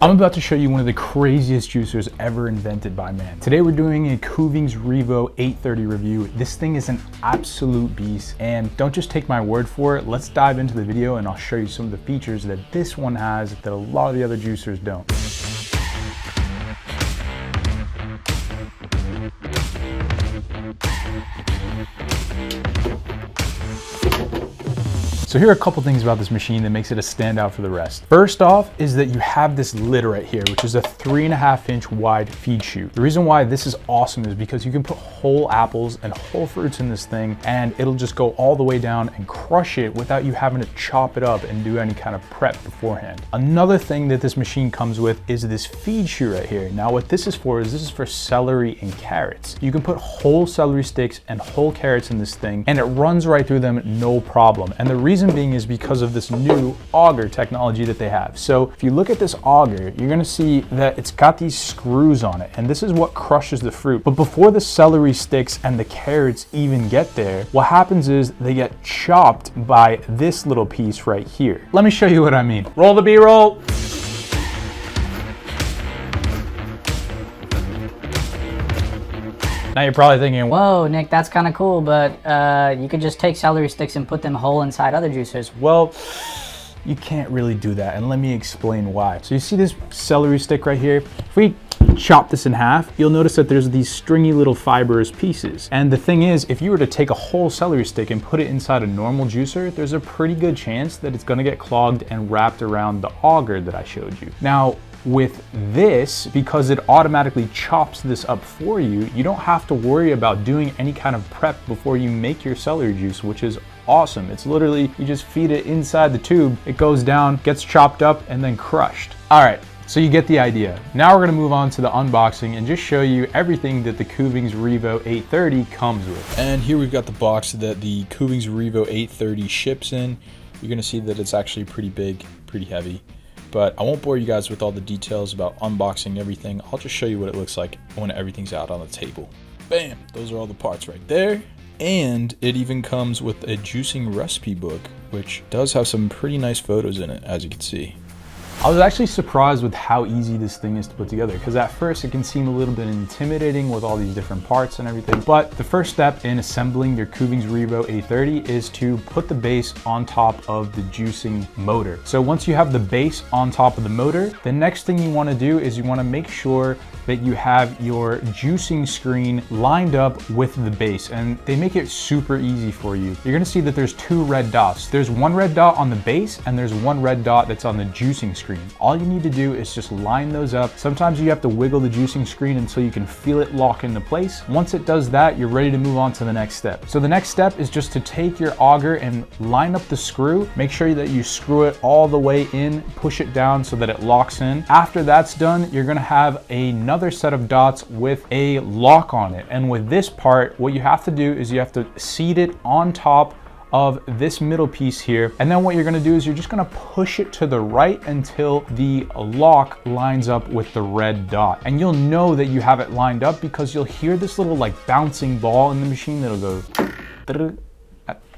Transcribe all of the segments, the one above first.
I'm about to show you one of the craziest juicers ever invented by man. Today we're doing a Kuvings REVO830 review. This thing is an absolute beast, and don't just take my word for it. Let's dive into the video and I'll show you some of the features that this one has that a lot of the other juicers don't. So here are a couple things about this machine that makes it a standout for the rest. First off is that you have this lid right here, which is a 3.5-inch wide feed chute. The reason why this is awesome is because you can put whole apples and whole fruits in this thing and it'll just go all the way down and crush it without you having to chop it up and do any kind of prep beforehand. Another thing that this machine comes with is this feed chute right here. Now what this is for celery and carrots. You can put whole celery sticks and whole carrots in this thing and it runs right through them, no problem. And the reason being is because of this new auger technology that they have. So if you look at this auger, you're gonna see that it's got these screws on it, and this is what crushes the fruit. But before the celery sticks and the carrots even get there, what happens is they get chopped by this little piece right here. Let me show you what I mean. Roll the B-roll. Now you're probably thinking, whoa, Nick, that's kind of cool, but you could just take celery sticks and put them whole inside other juicers. Well, you can't really do that, and let me explain why. So you see this celery stick right here? If we chop this in half, you'll notice that there's these stringy little fibrous pieces. And the thing is, if you were to take a whole celery stick and put it inside a normal juicer, there's a pretty good chance that it's gonna get clogged and wrapped around the auger that I showed you. Now, with this, because it automatically chops this up for you, you don't have to worry about doing any kind of prep before you make your celery juice, which is awesome. It's literally, you just feed it inside the tube, it goes down, gets chopped up, and then crushed. All right, so you get the idea. Now we're gonna move on to the unboxing and just show you everything that the Kuvings REVO830 comes with. And here we've got the box that the Kuvings REVO830 ships in. You're gonna see that it's actually pretty big, pretty heavy. But I won't bore you guys with all the details about unboxing everything. I'll just show you what it looks like when everything's out on the table. Bam, those are all the parts right there. And it even comes with a juicing recipe book, which does have some pretty nice photos in it, as you can see. I was actually surprised with how easy this thing is to put together, because at first it can seem a little bit intimidating with all these different parts and everything. But the first step in assembling your Kuvings REVO830 is to put the base on top of the juicing motor. So once you have the base on top of the motor, the next thing you want to do is you want to make sure that you have your juicing screen lined up with the base, and they make it super easy for you. You're going to see that there's two red dots. There's one red dot on the base and there's one red dot that's on the juicing screen. All you need to do is just line those up. Sometimes you have to wiggle the juicing screen until you can feel it lock into place. Once it does that, you're ready to move on to the next step. So the next step is just to take your auger and line up the screw. Make sure that you screw it all the way in, push it down so that it locks in. After that's done, you're gonna have another set of dots with a lock on it. And with this part, what you have to do is you have to seat it on top of this middle piece here. And then what you're gonna do is you're just gonna push it to the right until the lock lines up with the red dot. And you'll know that you have it lined up because you'll hear this little like bouncing ball in the machine that'll go,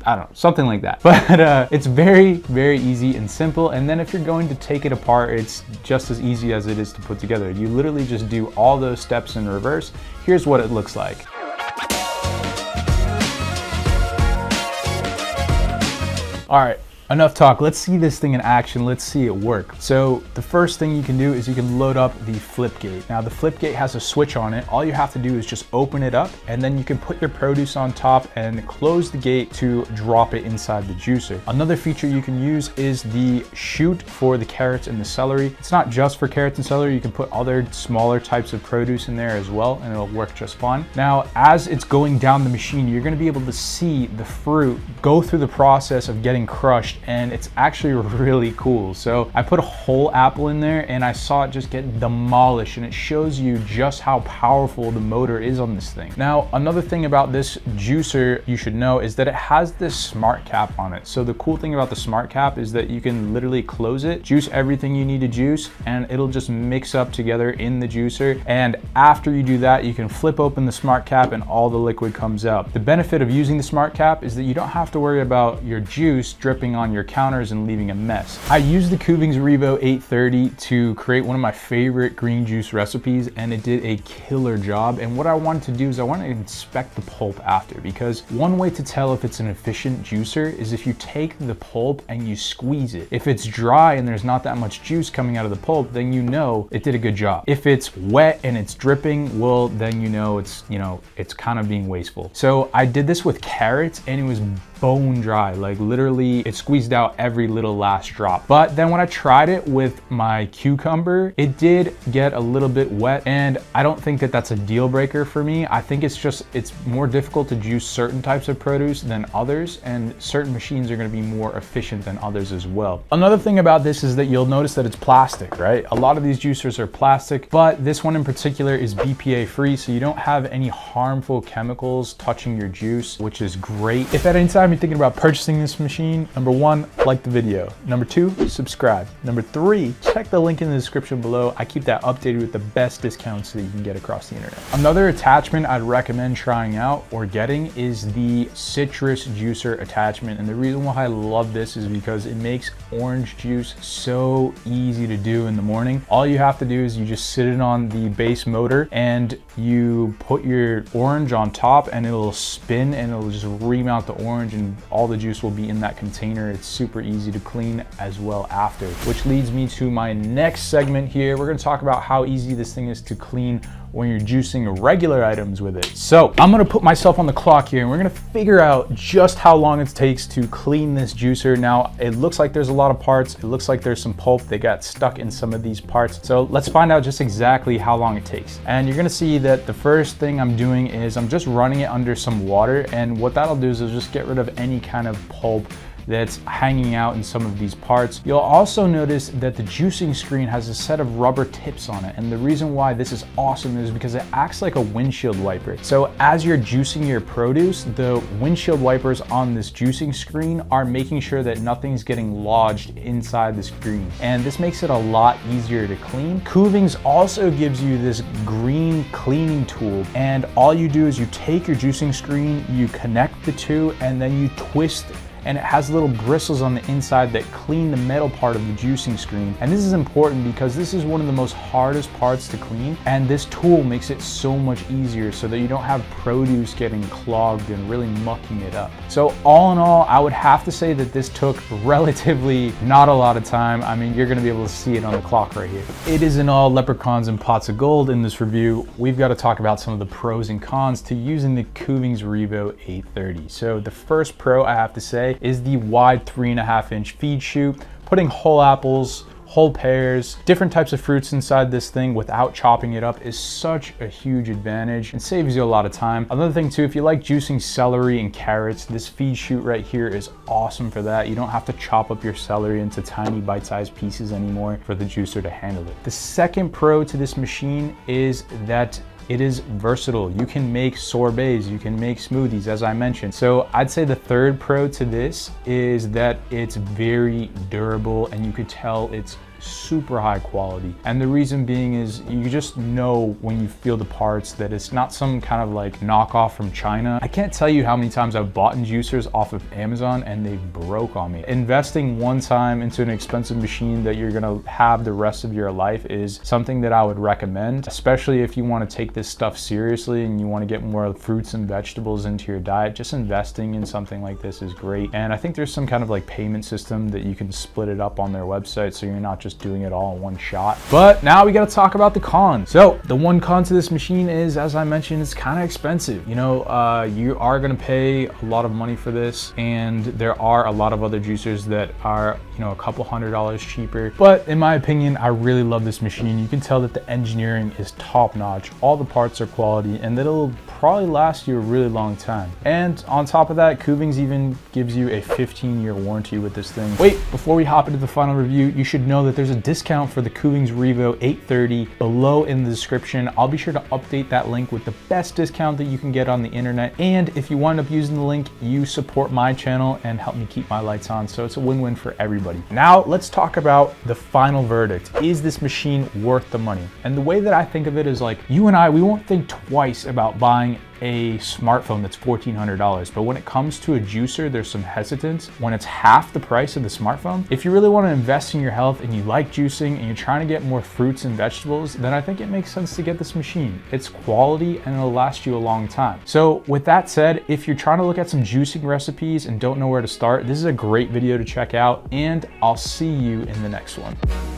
I don't know, something like that. But it's very, very easy and simple. And then if you're going to take it apart, it's just as easy as it is to put together. You literally just do all those steps in reverse. Here's what it looks like. All right, enough talk. Let's see this thing in action. Let's see it work. So the first thing you can do is you can load up the flip gate. Now the flip gate has a switch on it. All you have to do is just open it up, and then you can put your produce on top and close the gate to drop it inside the juicer. Another feature you can use is the chute for the carrots and the celery. It's not just for carrots and celery. You can put other smaller types of produce in there as well, and it'll work just fine. Now, as it's going down the machine, you're gonna be able to see the fruit go through the process of getting crushed, and it's actually really cool. So I put a whole apple in there and I saw it just get demolished, and it shows you just how powerful the motor is on this thing. Now, another thing about this juicer you should know is that it has this smart cap on it. So the cool thing about the smart cap is that you can literally close it, juice everything you need to juice, and it'll just mix up together in the juicer. And after you do that, you can flip open the smart cap and all the liquid comes out. The benefit of using the smart cap is that you don't have to worry about your juice dripping on on your counters and leaving a mess. I used the Kuvings REVO830 to create one of my favorite green juice recipes, and it did a killer job. And what I wanted to do is I wanted to inspect the pulp after, because one way to tell if it's an efficient juicer is if you take the pulp and you squeeze it. If it's dry and there's not that much juice coming out of the pulp, then you know it did a good job. If it's wet and it's dripping, well, then you know it's kind of being wasteful. So I did this with carrots and it was bone dry, like literally it squeezed out every little last drop. But then when I tried it with my cucumber, it did get a little bit wet, and I don't think that that's a deal breaker for me. I think it's more difficult to juice certain types of produce than others, and certain machines are going to be more efficient than others as well. Another thing about this is that you'll notice that it's plastic, right? A lot of these juicers are plastic, but this one in particular is BPA free, so you don't have any harmful chemicals touching your juice, which is great. If at any time you're thinking about purchasing this machine, number 1, like the video. Number 2, subscribe. Number 3, check the link in the description below. I keep that updated with the best discounts that you can get across the internet. Another attachment I'd recommend trying out or getting is the citrus juicer attachment. And the reason why I love this is because it makes orange juice so easy to do in the morning. All you have to do is you just sit it on the base motor and you put your orange on top and it'll spin and it'll just remount the orange, and all the juice will be in that container. It's super easy to clean as well after, which leads me to my next segment here. We're going to talk about how easy this thing is to clean when you're juicing regular items with it. So I'm going to put myself on the clock here and we're going to figure out just how long it takes to clean this juicer. Now it looks like there's a lot of parts. It looks like there's some pulp that got stuck in some of these parts. So let's find out just exactly how long it takes. And you're going to see that the first thing I'm doing is I'm just running it under some water, and what that'll do is it'll just get rid of any kind of pulp that's hanging out in some of these parts. You'll also notice that the juicing screen has a set of rubber tips on it, and the reason why this is awesome is because it acts like a windshield wiper. So as you're juicing your produce, the windshield wipers on this juicing screen are making sure that nothing's getting lodged inside the screen, and this makes it a lot easier to clean. Kuvings also gives you this green cleaning tool, and all you do is you take your juicing screen, you connect the two, and then you twist, and it has little bristles on the inside that clean the metal part of the juicing screen. And this is important because this is one of the most hardest parts to clean, and this tool makes it so much easier so that you don't have produce getting clogged and really mucking it up. So all in all, I would have to say that this took relatively not a lot of time. I mean, you're gonna be able to see it on the clock right here. It isn't all leprechauns and pots of gold in this review. We've got to talk about some of the pros and cons to using the Kuvings REVO830. So the first pro I have to say is the wide 3.5-inch feed chute. Putting whole apples, whole pears, different types of fruits inside this thing without chopping it up is such a huge advantage and saves you a lot of time. Another thing too, if you like juicing celery and carrots, this feed chute right here is awesome for that. You don't have to chop up your celery into tiny bite-sized pieces anymore for the juicer to handle it. The second pro to this machine is that it is versatile. You can make sorbets, you can make smoothies, as I mentioned. So I'd say the third pro to this is that it's very durable, and you could tell it's super high quality. And the reason being is you just know when you feel the parts that it's not some kind of like knockoff from China. I can't tell you how many times I've bought juicers off of Amazon and they broke on me. Investing one time into an expensive machine that you're gonna have the rest of your life is something that I would recommend, especially if you want to take this stuff seriously and you want to get more fruits and vegetables into your diet. Just investing in something like this is great. And I think there's some kind of like payment system that you can split it up on their website, so you're not just doing it all in one shot. But now we got to talk about the cons. So the one con to this machine is, as I mentioned, it's kind of expensive. You know, you are going to pay a lot of money for this, and there are a lot of other juicers that are, you know, a couple $100s cheaper. But in my opinion, I really love this machine. You can tell that the engineering is top notch. All the parts are quality, and that it'll probably last you a really long time. And on top of that, Kuvings even gives you a 15-year warranty with this thing. Wait, before we hop into the final review, you should know that there's a discount for the Kuvings REVO830 below in the description. I'll be sure to update that link with the best discount that you can get on the internet. And if you wind up using the link, you support my channel and help me keep my lights on. So it's a win-win for everybody. Now let's talk about the final verdict. Is this machine worth the money? And the way that I think of it is like, you and I, we won't think twice about buying a smartphone that's $1,400. But when it comes to a juicer, there's some hesitance. When it's half the price of the smartphone, if you really want to invest in your health and you like juicing and you're trying to get more fruits and vegetables, then I think it makes sense to get this machine. It's quality and it'll last you a long time. So with that said, if you're trying to look at some juicing recipes and don't know where to start, this is a great video to check out, and I'll see you in the next one.